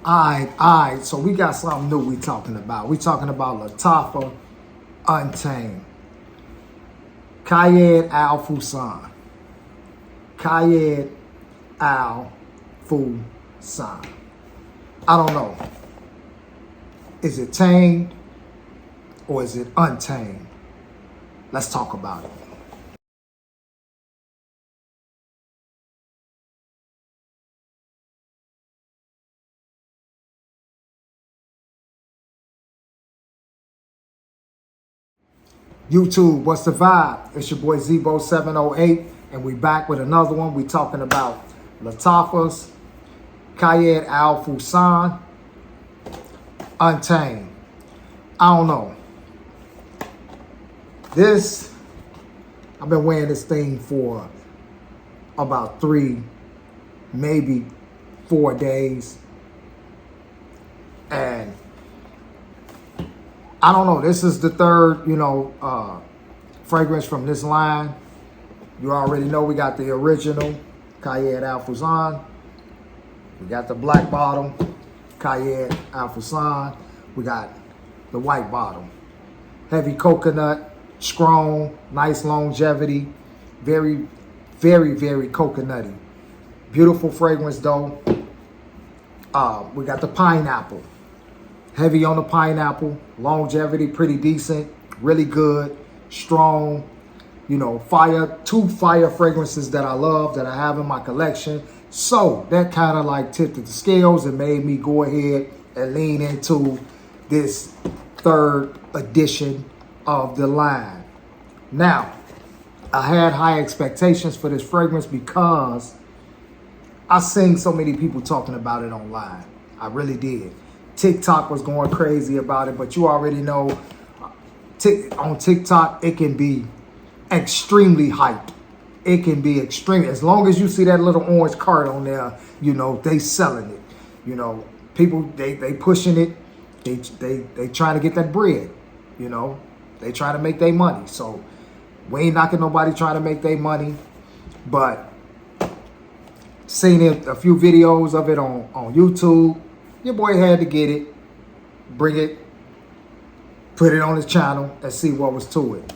All right. So we got something new we talking about. We talking about Latafa Untamed. Kayed Al-Fusan. Kayed Al-Fusan. I don't know. Is it tamed or is it untamed? Let's talk about it. YouTube, what's the vibe? It's your boy Zebo708, and we back with another one. We talking about Latafa's Kayed Al-Fusan Untamed. I don't know. I've been wearing this thing for about 3, maybe 4 days. And I don't know. This is the third, fragrance from this line. You already know we got the original Kayed Al-Fusan. We got the black bottle, Kayed Al-Fusan. We got the white bottle. Heavy coconut, strong, nice longevity. Very, very, very coconutty. Beautiful fragrance though. We got the pineapple. Heavy on the pineapple, longevity pretty decent, really good, strong, two fire fragrances that I love, that I have in my collection. So that kind of like tipped the scales and made me go ahead and lean into this third edition of the line. Now, I had high expectations for this fragrance because I seen so many people talking about it online. I really did. TikTok was going crazy about it, but you already know on TikTok, it can be extremely hyped. It can be extreme. As long as you see that little orange card on there, they selling it. People, they pushing it. They trying to get that bread. They trying to make their money. So we ain't knocking nobody trying to make their money, but seen a few videos of it on YouTube. Your boy had to get it, bring it, put it on his channel, and see what was to it.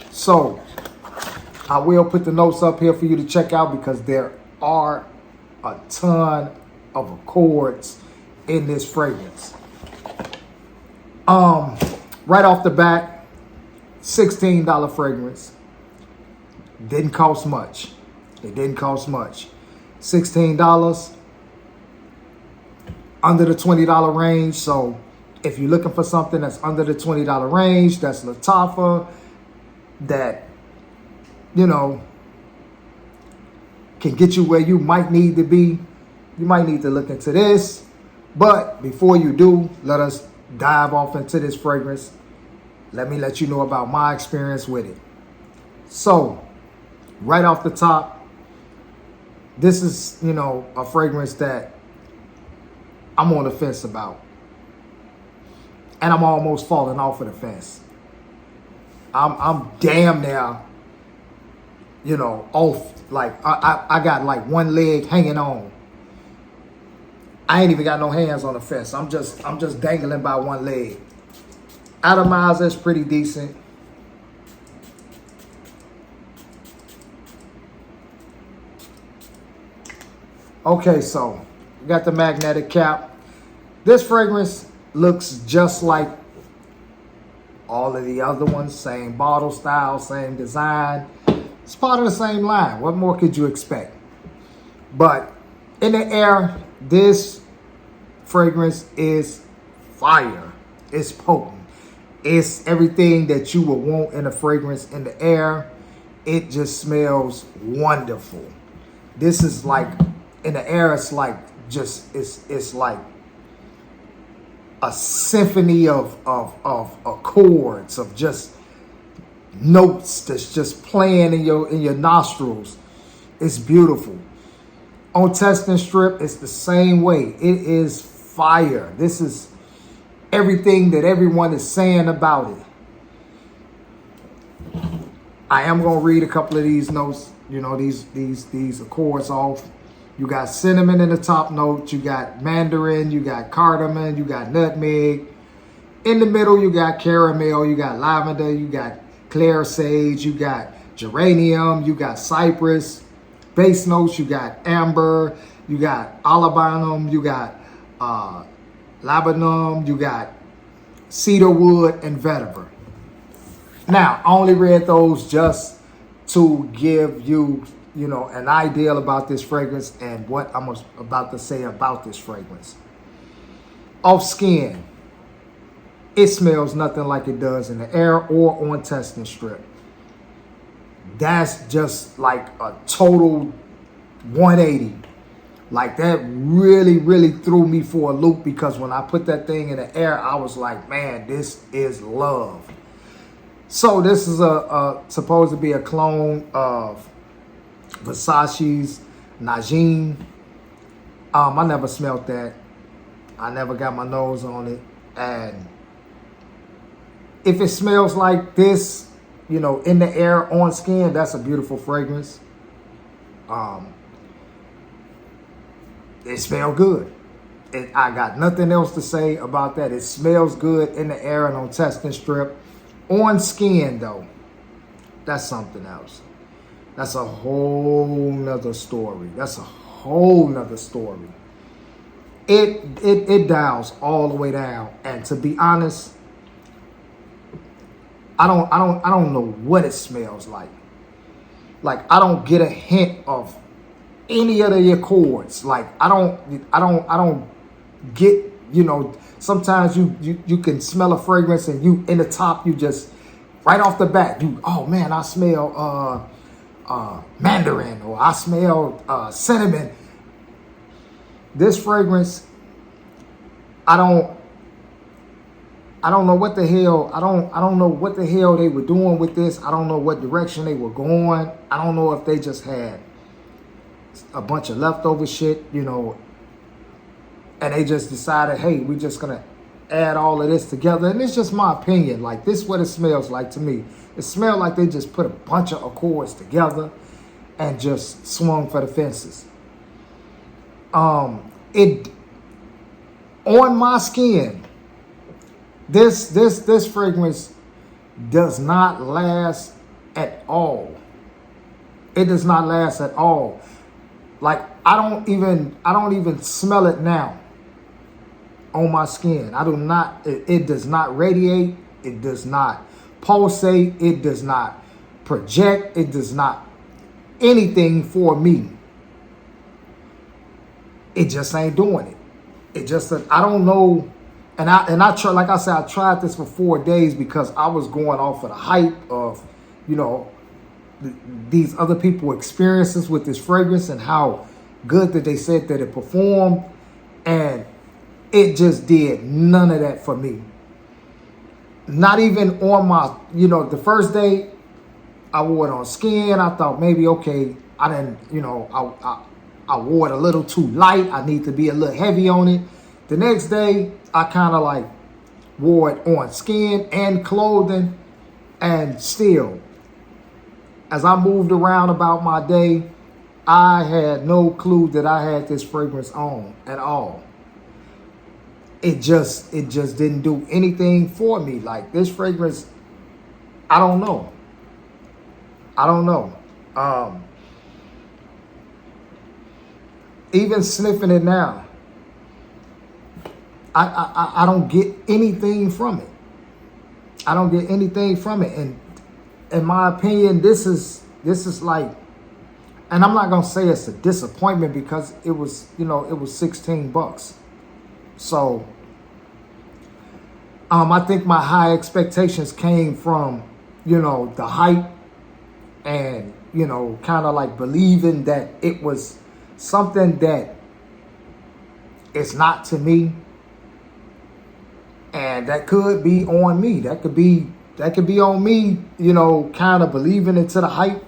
So I will put the notes up here for you to check out because there are a ton of accords in this fragrance. Right off the bat, $16 fragrance. Didn't cost much. It didn't cost much. $16. Under the $20 range. So if you're looking for something that's under the $20 range, that's Latafa, that, can get you where you might need to be, you might need to look into this. But before you do, let us dive off into this fragrance. Let me let you know about my experience with it. So right off the top, this is, a fragrance that I'm on the fence about. And I'm almost falling off of the fence. I'm damn near, off. Like I got like one leg hanging on. I ain't even got no hands on the fence. I'm just dangling by one leg. Atomizer is pretty decent. Okay, so we got the magnetic cap. This fragrance looks just like all of the other ones. Same bottle style, same design. It's part of the same line. What more could you expect? But in the air, this fragrance is fire. It's potent. It's everything that you would want in a fragrance in the air. It just smells wonderful. This is like, in the air, it's like it's like a symphony of chords, of just notes that's just playing in your nostrils. It's beautiful. On Test and Strip, it's the same way. It is fire. This is everything that everyone is saying about it. I am gonna read a couple of these notes, these accords off, You got cinnamon in the top note. You got mandarin. You got cardamom. You got nutmeg. In the middle, you got caramel. You got lavender. You got clear sage. You got geranium. You got cypress. Base notes, you got amber. You got olibanum. You got labdanum. You got cedarwood and vetiver. Now, I only read those just to give you, an idea about this fragrance and what I'm about to say about this fragrance. Off skin, it smells nothing like it does in the air or on testing strip. That's just like a total 180. Like that really, really threw me for a loop, because when I put that thing in the air, I was like, man, this is love. So this is supposed to be a clone of Versace's Najin. I never smelled that. I never got my nose on it. And if it smells like this, in the air, on skin, that's a beautiful fragrance. It smells good. I got nothing else to say about that. It smells good in the air and on testing strip. On skin, though, that's something else. That's a whole nother story. It dials all the way down. And to be honest, I don't know what it smells like. Like, I don't get a hint of any of the accords. Like, I don't get, sometimes you can smell a fragrance and you in the top, you just right off the bat, oh man, I smell mandarin, or I smell cinnamon. This fragrance, I don't know what the hell. I don't know what the hell they were doing with this. I don't know what direction they were going. I don't know if they just had a bunch of leftover shit, and they just decided, hey, we're just gonna add all of this together. And it's just my opinion. Like, this is what it smells like to me. It smells like they just put a bunch of accords together and just swung for the fences. It on my skin. This fragrance does not last at all. It does not last at all. Like, I don't even smell it now on my skin. It does not radiate. It does not pulsate. It does not project. It does not anything for me. It just ain't doing it. It just, I don't know. And I try, like I said, I tried this for 4 days because I was going off of the hype of, these other people experiences with this fragrance and how good that they said that it performed. And it just did none of that for me. Not even on my, the first day I wore it on skin. I thought maybe, okay, I didn't, I wore it a little too light. I need to be a little heavy on it. The next day, I kind of like wore it on skin and clothing, and still, as I moved around about my day, I had no clue that I had this fragrance on at all. It just didn't do anything for me. Like, this fragrance, I don't know. Even sniffing it now, I don't get anything from it. And in my opinion, this is like, and I'm not gonna say it's a disappointment because it was $16. So I think my high expectations came from, the hype and, kind of like believing that it was something that it's not to me. And that could be on me. That could be on me, kind of believing into the hype.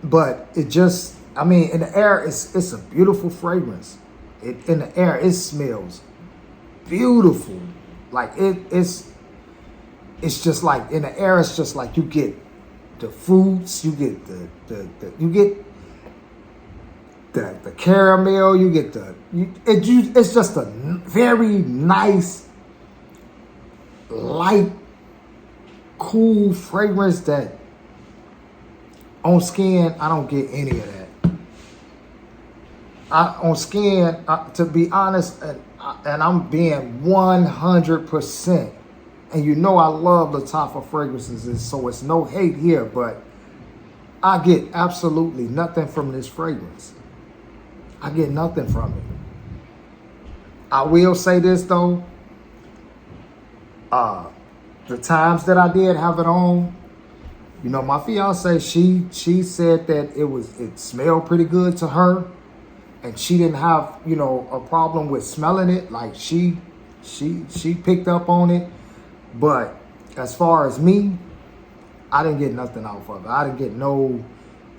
But it just, in the air, it's a beautiful fragrance. In the air, it smells beautiful. Like, it's just like, in the air, it's just like you get the fruits, you get the caramel, you get it's just a very nice, light, cool fragrance that on skin, I don't get any of that. On skin, to be honest, and I'm being 100%, and you know I love Lattafa fragrances, so it's no hate here, but I get absolutely nothing from this fragrance. I get nothing from it. I will say this though, the times that I did have it on, you know, my fiance, she said that it smelled pretty good to her, and she didn't have, you know, a problem with smelling it. Like she picked up on it. But as far as me, I didn't get nothing out of it. I didn't get no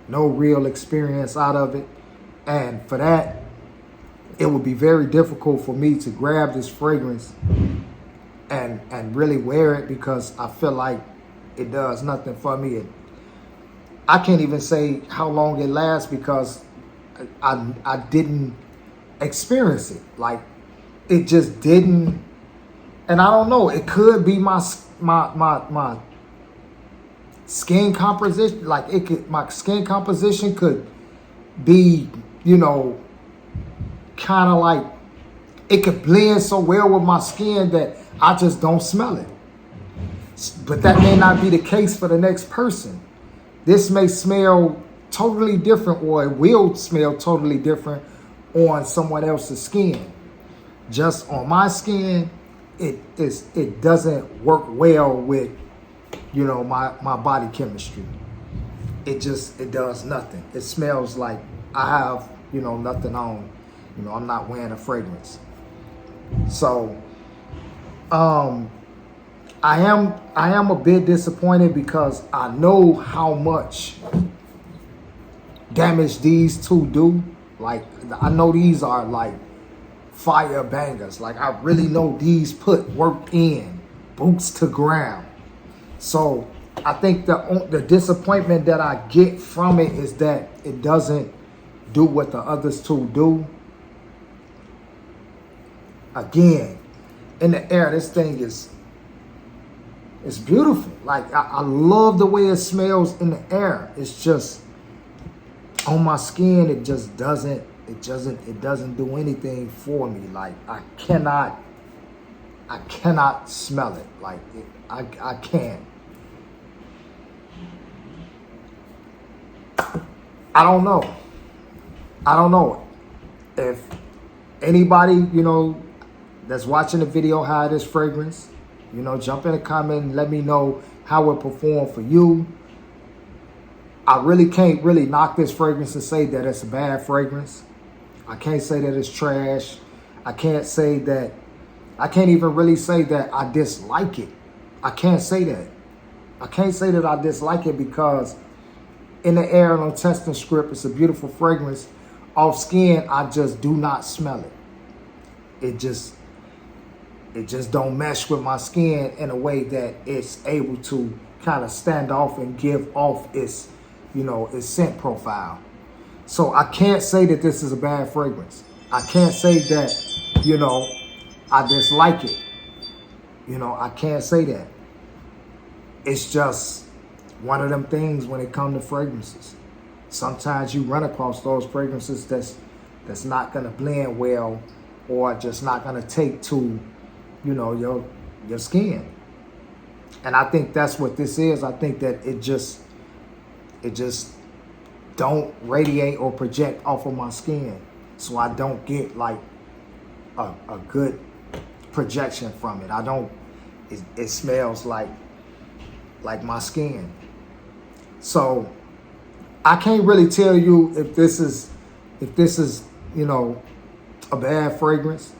real experience out of it. And for that, it would be very difficult for me to grab this fragrance and really wear it, because I feel like it does nothing for me. I can't even say how long it lasts, because I didn't experience it. Like, it just didn't. And I don't know, it could be my skin composition. Like, my skin composition could be, you know, kind of like, it could blend so well with my skin that I just don't smell it. But that may not be the case for the next person. This may smell totally different, or it will smell totally different on someone else's skin. Just on my skin, it doesn't work well with, you know, my body chemistry. It does nothing. It smells like I have, you know, nothing on. You know, I'm not wearing a fragrance. So I am a bit disappointed, because I know how much damage these two do. Like, I know these are like fire bangers. Like, I really know these put work in, boots to ground. So I think the disappointment that I get from it is that it doesn't do what the others two do. Again, in the air, this thing it's beautiful. Like, I love the way it smells in the air. It's just on my skin, it doesn't do anything for me. Like, I cannot smell it. Like, I can't. I don't know if anybody, you know, that's watching the video had this fragrance, you know, jump in the comment and let me know how it performed for you. I really can't really knock this fragrance and say that it's a bad fragrance. I can't say that it's trash. I can't even really say that I dislike it. I can't say that. I can't say that I dislike it, because in the air and on testing script, it's a beautiful fragrance. Off skin, I just do not smell it. It just don't mesh with my skin in a way that it's able to kind of stand off and give off its, you know, its scent profile. So I can't say that this is a bad fragrance. I can't say that, you know, I dislike it. You know, I can't say that. It's just one of them things when it comes to fragrances. Sometimes you run across those fragrances that's not gonna blend well, or just not gonna take to, you know, your skin. And I think that's what this is. I think that it just don't radiate or project off of my skin, so I don't get like a good projection from it. It smells like my skin. So I can't really tell you if this is, you know, a bad fragrance.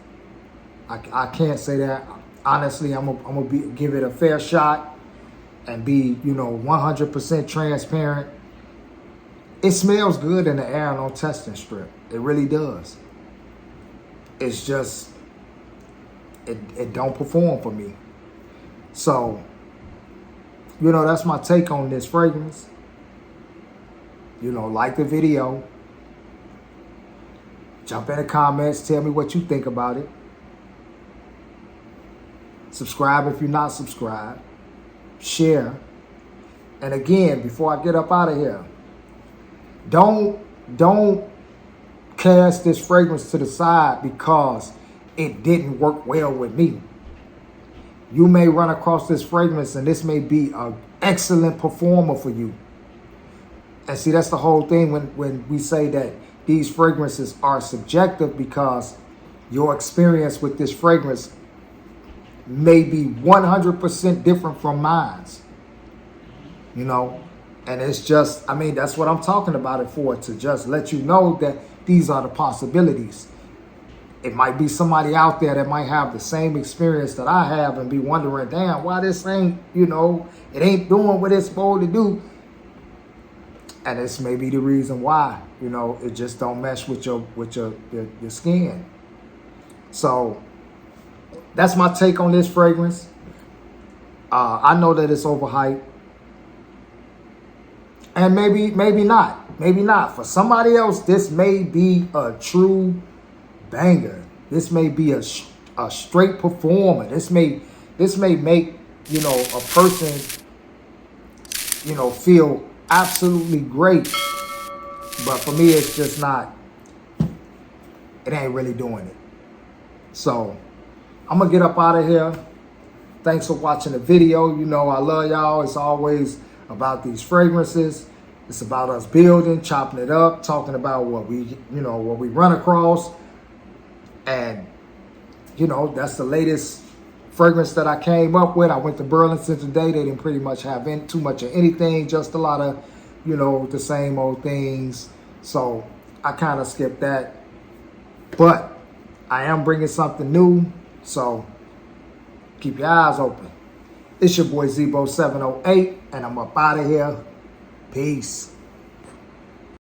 I can't say that. Honestly, I'm gonna give it a fair shot and be, you know, 100% transparent. It smells good in the air and on testing strip. It really does. It's just, it don't perform for me. So, you know, that's my take on this fragrance. You know, like the video. Jump in the comments. Tell me what you think about it. Subscribe if you're not subscribed. Share. And again, before I get up out of here, don't cast this fragrance to the side because it didn't work well with me. You may run across this fragrance and this may be an excellent performer for you. And see, that's the whole thing when we say that these fragrances are subjective, because your experience with this fragrance may be 100% different from mine. You know, and it's just, I mean, that's what I'm talking about it for, to just let you know that these are the possibilities. It might be somebody out there that might have the same experience that I have and be wondering, damn, why this ain't, you know, it ain't doing what it's supposed to do. And this may be the reason why, you know, it just don't mesh with your skin. So that's my take on this fragrance. I know that it's overhyped. And maybe not. Maybe not. For somebody else, this may be a true banger. This may be a straight performer. This may make, you know, a person, you know, feel absolutely great. But for me, it's just not. It ain't really doing it. So I'm going to get up out of here. Thanks for watching the video. You know, I love y'all. It's always about these fragrances. It's about us building, chopping it up, talking about what we run across. And, you know, that's the latest fragrance that I came up with. I went to Burlington today. They didn't pretty much have too much of anything, just a lot of, you know, the same old things. So I kind of skipped that. But I am bringing something new. So keep your eyes open. It's your boy Zebo708, and I'm up out of here. Peace.